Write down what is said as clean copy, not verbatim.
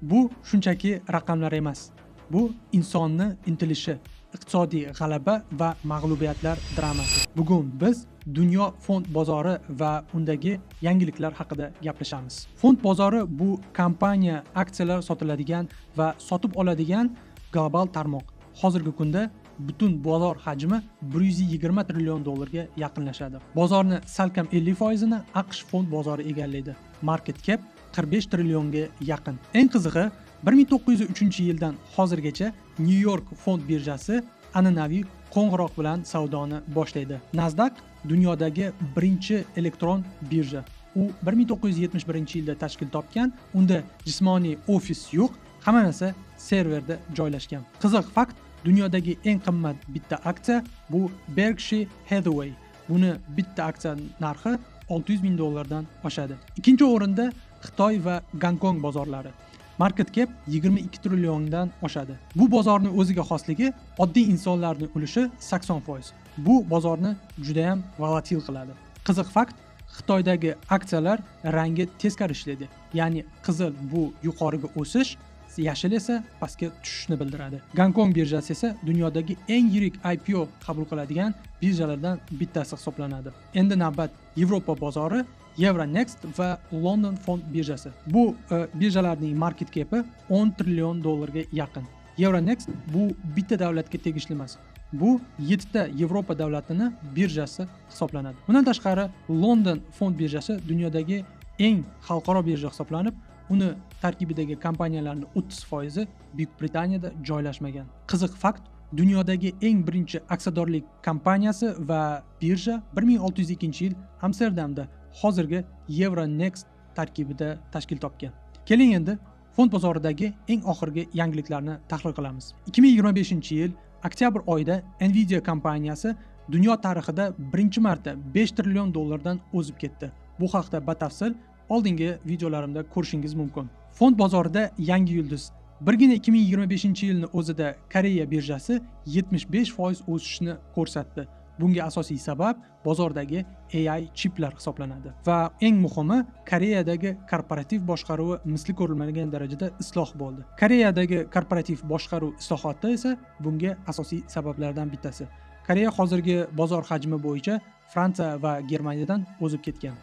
Bu shunchaki raqamlar emas. Bu insonni intilishi, iqtisodiy g'alaba va mag'lubiyatlar dramasi. Bugun biz dunyo fond bozori va undagi yangiliklar haqida gaplashamiz. Fond bozori bu kompaniya aksiyalar sotiladigan va sotib oladigan global tarmoq. Hozirgi kunda butun bozor hajmi 120 trillion dollarga yaqinlashadi. Bozorni salkam 50%ni AQSh fond bozori egallaydi. Market cap 45 trillionga yaqin. Eng qizig'i 1903-yildan hozirgacha New York fond birjasi an'anaviy qo'ng'iroq bilan savdoni boshlaydi. Nasdaq dunyodagi birinchi elektron birja. U 1971-yilda tashkil topgan. Unda jismoniy ofis yo'q, hamma narsa serverda joylashgan. Qiziq fakt, dunyodagi eng qimmat bitta aksiya bu Berkshire Hathaway. Buni bitta aksiya narxi 600 ming dollardan oshadi. Ikkinchi o'rinda Xitoy va Gonkong bozorlari. Market cap 22 trilliondan oshadi. Bu bozorning o'ziga xosligi oddiy insonlarning ulushi 80%. Bu bozorni juda ham volatil qiladi. Qiziq fakt, Xitoydagi aksiyalar rangi teskari ishlaydi. Ya'ni qizil bu yuqoriga o'sish, yashil esa pastga tushishni bildiradi. Gonkong birjasi esa dunyodagi eng yirik IPO qabul qiladigan birjalardan bittasi hisoblanadi. Endi navbat Yevropa bozori, Euronext va London fond birjasi. Bu birjalarning market capi 10 trillion dollarga yaqin. Euronext bu bitta davlatga tegishli emas. Bu 7 ta Yevropa davlatining birjasi hisoblanadi. Bundan tashqari London fond birjasi dunyodagi eng xalqaro birja hisoblanib, uni tarkibidagi kompaniyalarning 30% Buyuk Britaniyada joylashmagan. Qiziq fakt, dunyodagi eng birinchi aksiyadorlik kompaniyasi va birja 1602-yil Amsterdamda hozirgi Euronext tarkibida tashkil topgan. Keling endi fond bozoridagi eng oxirgi yangiliklarni tahlil qilamiz. 2025-yil oktyabr oyida Nvidia kompaniyasi dunyo tarixida birinchi marta 5 trillion dollardan o'zib ketdi. Bu haqda batafsil oldingi videolarimda ko'rishingiz mumkin. Fond bozorida yangi yulduz. Birgina 2025-yilning o'zida Koreya birjasi 75% o'sishni ko'rsatdi. Bunga asosiy sabab bozordagi AI chiplar hisoblanadi. Va eng muhimi, Koreyadagi korporativ boshqaruvi misli ko'rilmagan darajada isloh bo'ldi. Koreyadagi korporativ boshqaruv islohoti esa bunga asosiy sabablardan bittasi. Koreya hozirgi bozor hajmi bo'yicha Fransiya va Germaniyadan o'zib ketgan.